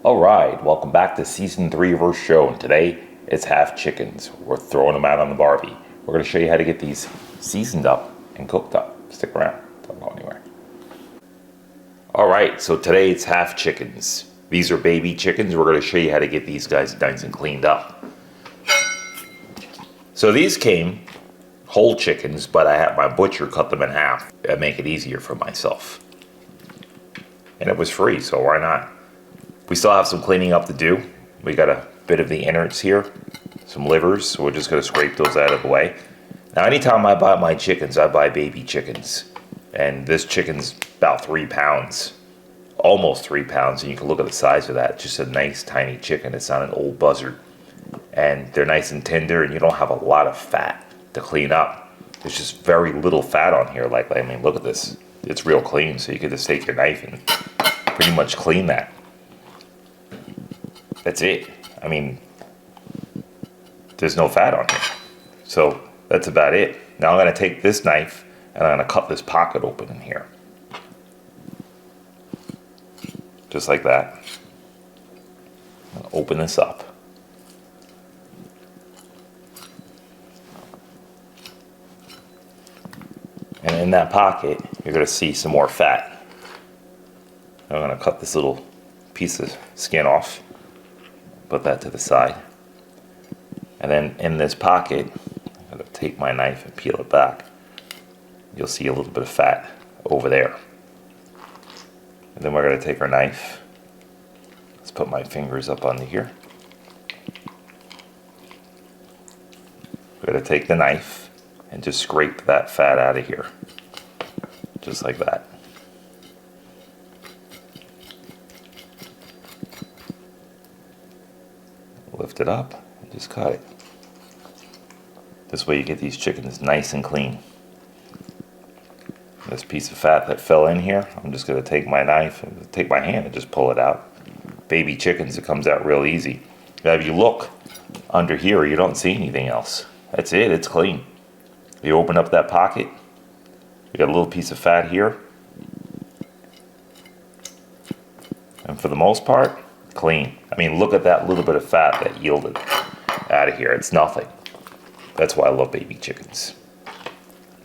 Alright, welcome back to Season 3 of our show, and today it's half chickens. We're throwing them out on the barbie. We're going to show you how to get these seasoned up and cooked up. Stick around, don't go anywhere. Alright, so today it's half chickens. These are baby chickens. We're going to show you how to get these guys nice and cleaned up. So these came whole chickens, but I had my butcher cut them in half to make it easier for myself. And it was free, so why not? We still have some cleaning up to do. We got a bit of the innards here, some livers, so we're just going to scrape those out of the way. Now, anytime I buy my chickens, I buy baby chickens. And this chicken's about 3 pounds, almost 3 pounds, and you can look at the size of that. It's just a nice, tiny chicken. It's not an old buzzard. And they're nice and tender, and you don't have a lot of fat to clean up. There's just very little fat on here. I mean, look at this. It's real clean, so you can just take your knife and pretty much clean that. That's it. I mean, there's no fat on here. So that's about it. Now I'm going to take this knife and I'm going to cut this pocket open in here. Just like that. I'm going to open this up. And in that pocket, you're going to see some more fat. I'm going to cut this little piece of skin off. Put that to the side. And then in this pocket, I'm going to take my knife and peel it back. You'll see a little bit of fat over there. And then we're going to take our knife. Let's put my fingers up under here. We're going to take the knife and just scrape that fat out of here. Just like that. Lift it up and just cut it. This way you get these chickens nice and clean. This piece of fat that fell in here, I'm just going to take my knife and take my hand and just pull it out. Baby chickens, it comes out real easy. Now if you look under here, you don't see anything else. That's it, it's clean. You open up that pocket, you got a little piece of fat here. And for the most part, clean. I mean, look at that little bit of fat that yielded out of here. It's nothing. That's why I love baby chickens.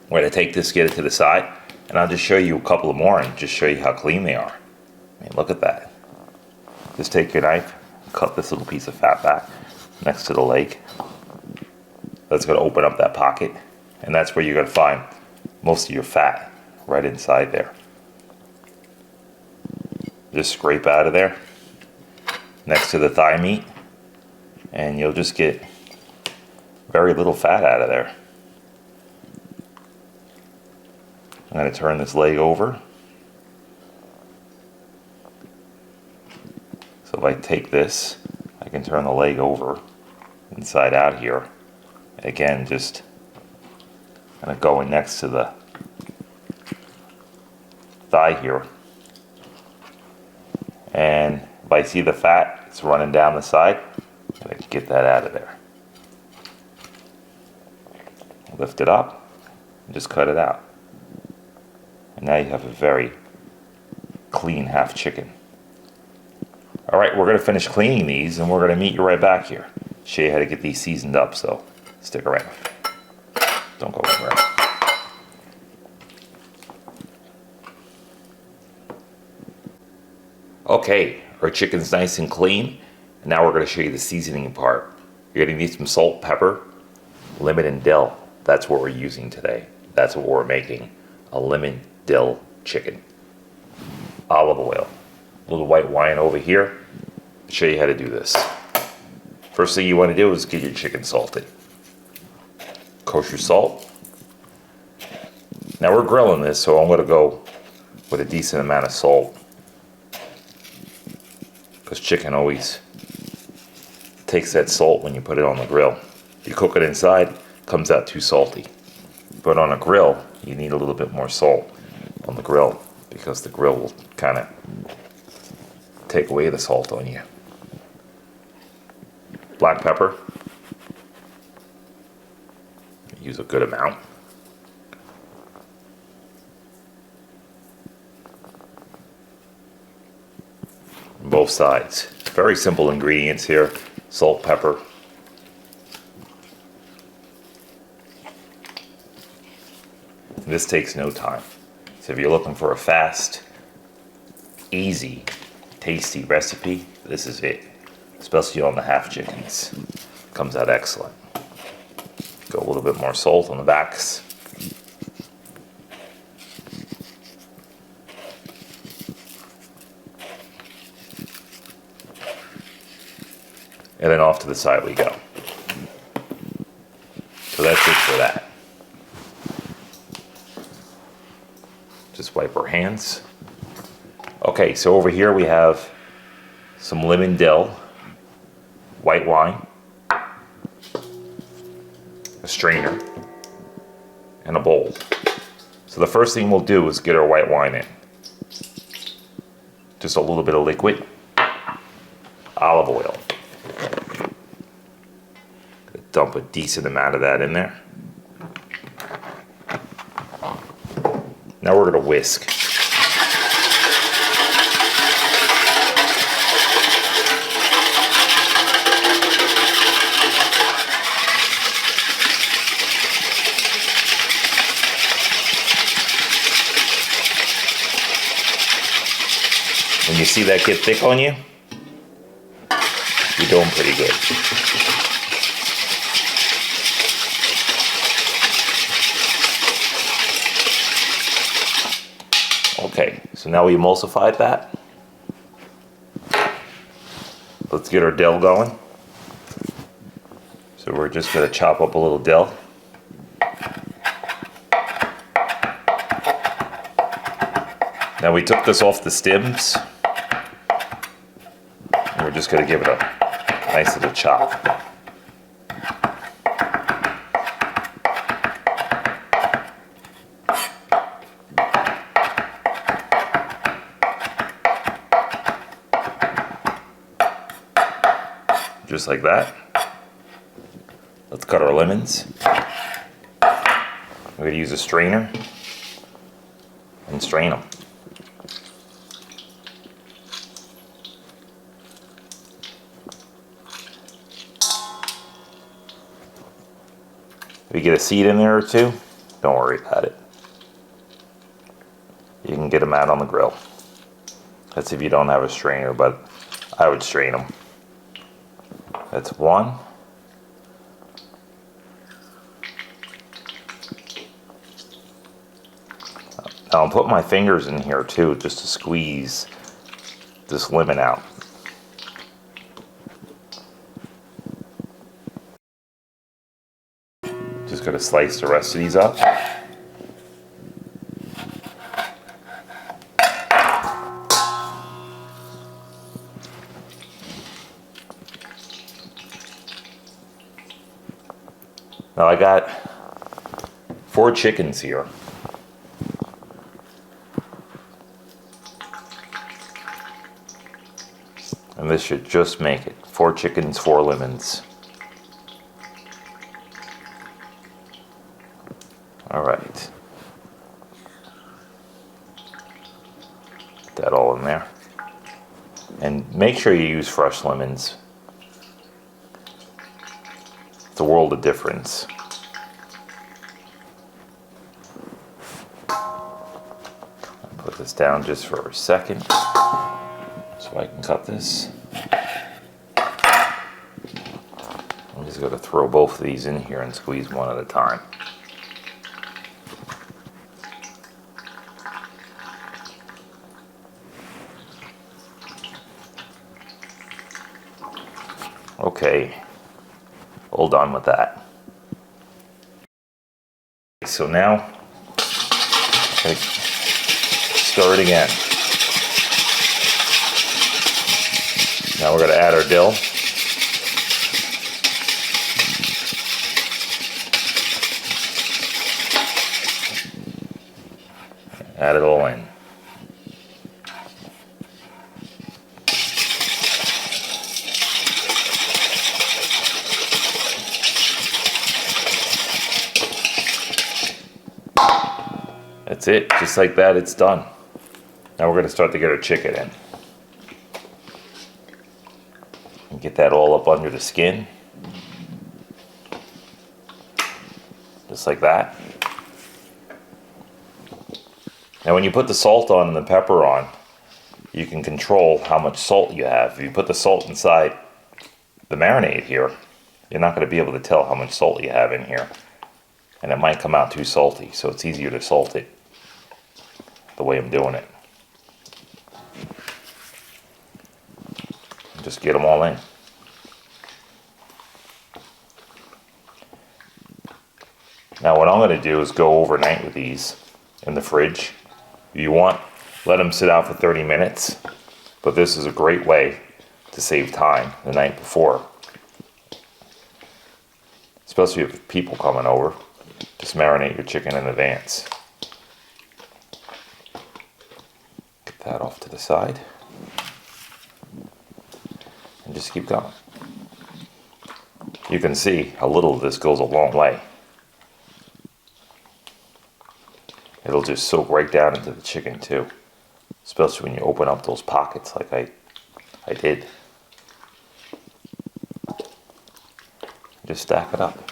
We're going to take this, get it to the side, and I'll just show you a couple of more and just show you how clean they are. I mean, look at that. Just take your knife, cut this little piece of fat back next to the leg. That's going to open up that pocket, and that's where you're going to find most of your fat, right inside there. Just scrape out of there next to the thigh meat, and you'll just get very little fat out of there. I'm going to turn this leg over. So if I take this, I can turn the leg over inside out here. Again, just kind of going next to the thigh here. And if I see the fat, it's running down the side, and I can get that out of there. Lift it up and just cut it out. And now you have a very clean half chicken. Alright, we're going to finish cleaning these and we're going to meet you right back here. Show you how to get these seasoned up, so stick around. Don't go anywhere. Okay, our chicken's nice and clean. And now we're going to show you the seasoning part. You're going to need some salt, pepper, lemon, and dill. That's what we're using today. That's what we're making. A lemon dill chicken. Olive oil. A little white wine over here. I'll show you how to do this. First thing you want to do is get your chicken salted. Kosher salt. Now we're grilling this, so I'm going to go with a decent amount of salt. Because chicken always takes that salt when you put it on the grill. If you cook it inside, it comes out too salty. But on a grill, you need a little bit more salt on the grill because the grill will kind of take away the salt on you. Black pepper. Use a good amount. both sides. Very simple ingredients here. Salt, pepper. This takes no time. So if you're looking for a fast, easy, tasty recipe, this is it. Especially on the half chickens. Comes out excellent. Go a little bit more salt on the backs. And then off to the side we go. So that's it for that. Just wipe our hands. Okay, so over here we have some lemon dill, white wine, a strainer, and a bowl. So the first thing we'll do is get our white wine in. Just a little bit of liquid, olive oil. Dump a decent amount of that in there. Now we're going to whisk. When you see that get thick on you, you're doing pretty good. Okay, so now we emulsified that. Let's get our dill going. So we're just going to chop up a little dill. Now we took this off the stems. And we're just going to give it a nice little chop. Just like that. Let's cut our lemons. We're going to use a strainer and strain them. If you get a seed in there or two, don't worry about it. You can get them out on the grill. That's if you don't have a strainer, but I would strain them. That's one. Now I'm putting my fingers in here too, just to squeeze this lemon out. Just gonna slice the rest of these up. Now I got 4 chickens here. And this should just make it. 4 chickens, 4 lemons. All right. Put that all in there. And make sure you use fresh lemons. It's a world of difference. I'll put this down just for a second so I can cut this. I'm just going to throw both of these in here and squeeze one at a time. Okay, all done with that. So now, okay, stir it again. Now we're going to add our dill. Add it all in. That's it, just like that, it's done. Now we're going to start to get our chicken in. And get that all up under the skin. Just like that. Now when you put the salt on and the pepper on, you can control how much salt you have. If you put the salt inside the marinade here, you're not going to be able to tell how much salt you have in here. And it might come out too salty, so it's easier to salt it the way I'm doing it. Just get them all in. Now what I'm going to do is go overnight with these in the fridge. If you want, let them sit out for 30 minutes. But this is a great way to save time the night before. Especially if people coming over. Just marinate your chicken in advance. Get that off to the side. And just keep going. You can see a little of this goes a long way. It'll just soak right down into the chicken too. Especially when you open up those pockets like I did. Just stack it up.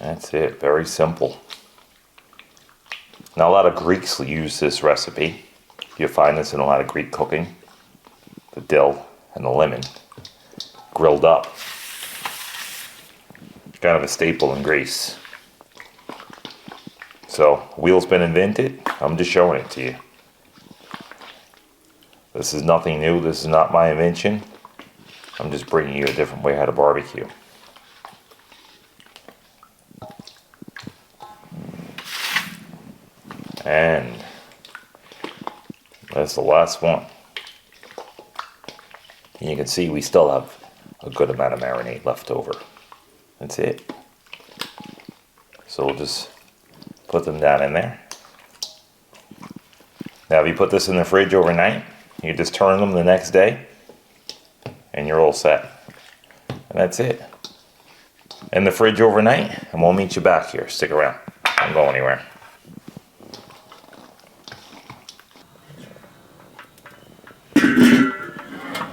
That's it, very simple. Now a lot of Greeks use this recipe. You'll find this in a lot of Greek cooking. The dill and the lemon grilled up. Kind of a staple in Greece. So, wheel's been invented. I'm just showing it to you. This is nothing new. This is not my invention. I'm just bringing you a different way how to barbecue. And that's the last one. And you can see we still have a good amount of marinade left over. That's it. So we'll just put them down in there. Now if you put this in the fridge overnight, you just turn them the next day and you're all set. And that's it. In the fridge overnight, and we'll meet you back here. Stick around. Don't go anywhere.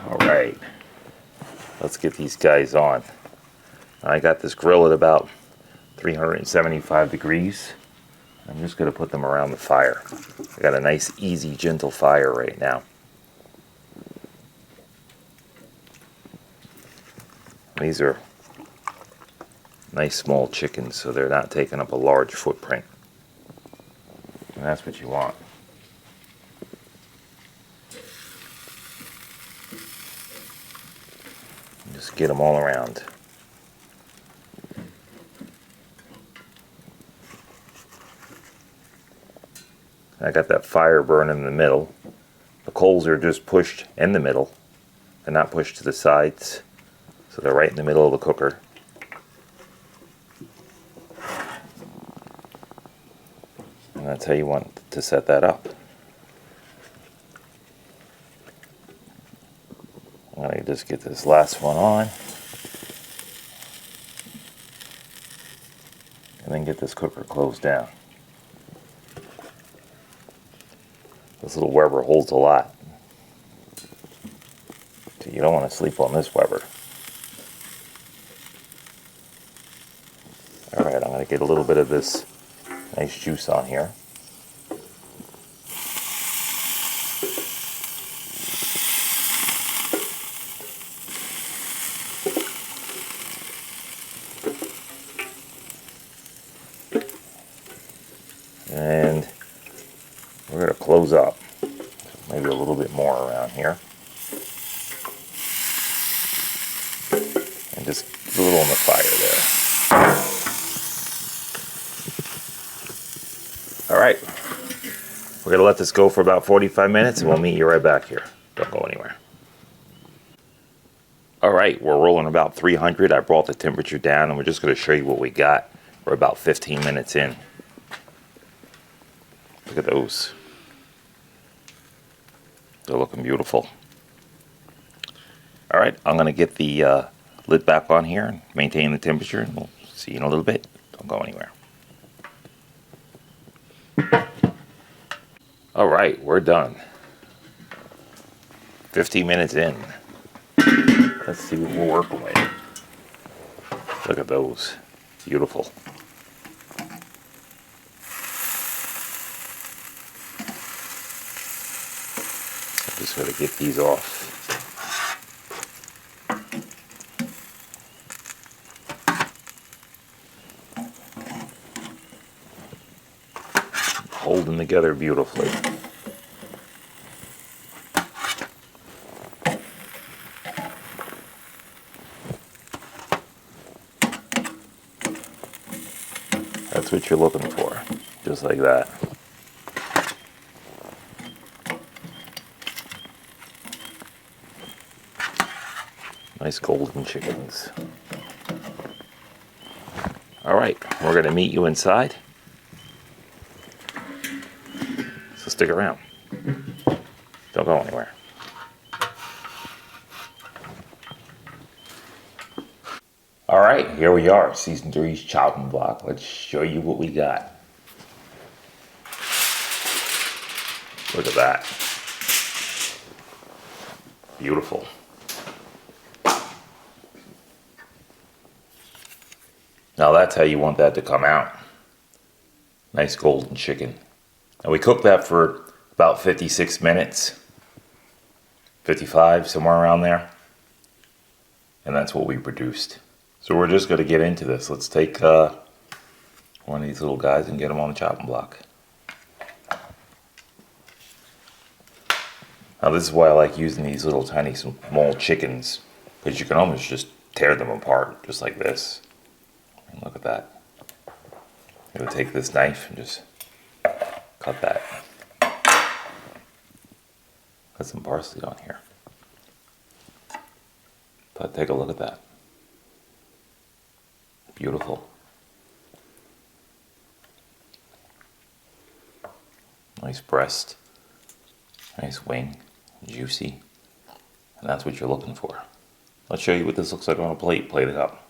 Alright. Let's get these guys on. I got this grill at about 375 degrees. I'm just going to put them around the fire. I got a nice, easy, gentle fire right now. These are nice small chickens, so they're not taking up a large footprint. And that's what you want. Just get them all around. I got that fire burning in the middle. The coals are just pushed in the middle. They're not pushed to the sides. So they're right in the middle of the cooker. And that's how you want to set that up. I'm going to just get this last one on. And then get this cooker closed down. This little Weber holds a lot. So you don't want to sleep on this Weber. Alright, I'm going to get a little bit of this nice juice on here. And we're going to close up. Maybe a little bit more around here. And just a little on the fire there. Alright. We're going to let this go for about 45 minutes and we'll meet you right back here. Don't go anywhere. Alright, we're rolling about 300. I brought the temperature down and we're just going to show you what we got. We're about 15 minutes in. Look at those. They're looking beautiful. Alright, I'm going to get the lid back on here and maintain the temperature, and we'll see you in a little bit. Don't go anywhere. All right, we're done. 15 minutes in. Let's see what we're working with. Look at those. Beautiful. I'm just going to get these off. Holding together beautifully. That's what you're looking for, just like that. Nice golden chickens. All right, we're gonna meet you inside. So stick around. Don't go anywhere. All right, here we are, season 3's chopping block. Let's show you what we got. Look at that. Beautiful. Now that's how you want that to come out. Nice golden chicken. And we cooked that for about 56 minutes. 55, somewhere around there. And that's what we produced. So we're just going to get into this. Let's take one of these little guys and get them on the chopping block. Now this is why I like using these little tiny small chickens, because you can almost just tear them apart just like this. And look at that. I'm going to take this knife and just cut that. Put some parsley on here. But take a look at that. Beautiful. Nice breast. Nice wing. Juicy. And that's what you're looking for. Let's show you what this looks like on a plate. Plate it up.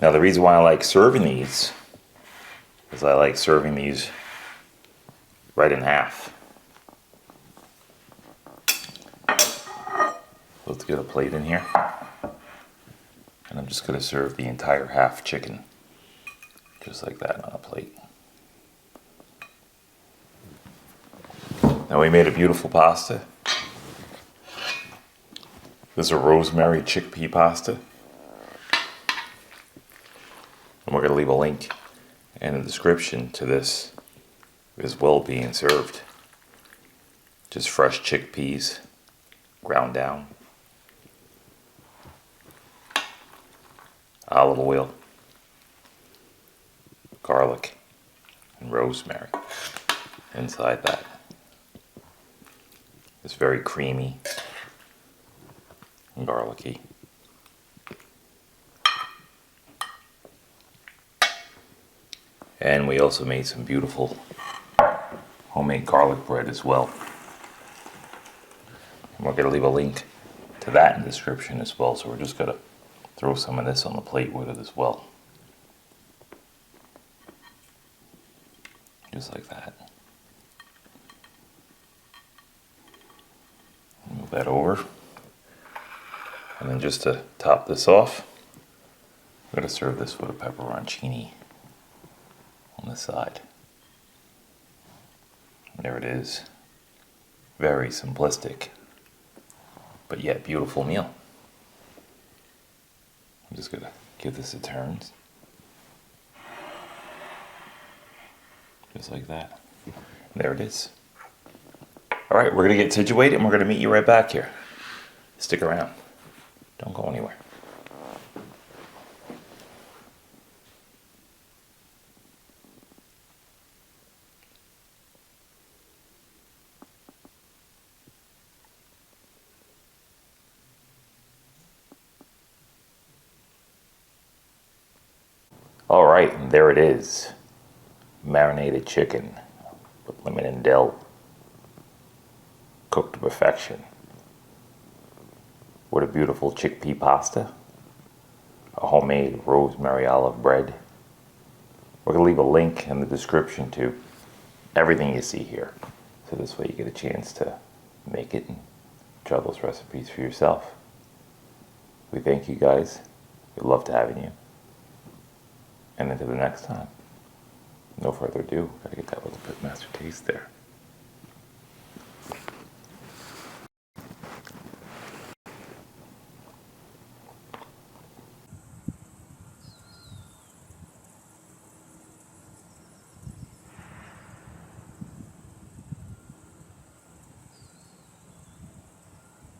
Now the reason why I like serving these is I like serving these right in half. Let's get a plate in here. And I'm just going to serve the entire half chicken. Just like that on a plate. Now we made a beautiful pasta. This is a rosemary chickpea pasta. And we're going to leave a link in the description to this as well being served. Just fresh chickpeas, ground down. Olive oil, garlic, and rosemary inside that. It's very creamy and garlicky. And we also made some beautiful homemade garlic bread as well. And we're going to leave a link to that in the description as well, so we're just going to throw some of this on the plate with it as well. Just like that. Move that over. And then just to top this off, I'm going to serve this with a pepperoncini on the side. And there it is. Very simplistic, but yet beautiful meal. I'm just going to give this a turn. Just like that. And there it is. All right, we're going to get situated and we're going to meet you right back here. Stick around. Don't go anywhere. All right, and there it is. Marinated chicken with lemon and dill. Cooked to perfection. With a beautiful chickpea pasta. A homemade rosemary olive bread. We're going to leave a link in the description to everything you see here. So this way you get a chance to make it and try those recipes for yourself. We thank you guys. We love having you. And until the next time, no further ado, gotta get that little bit master taste there.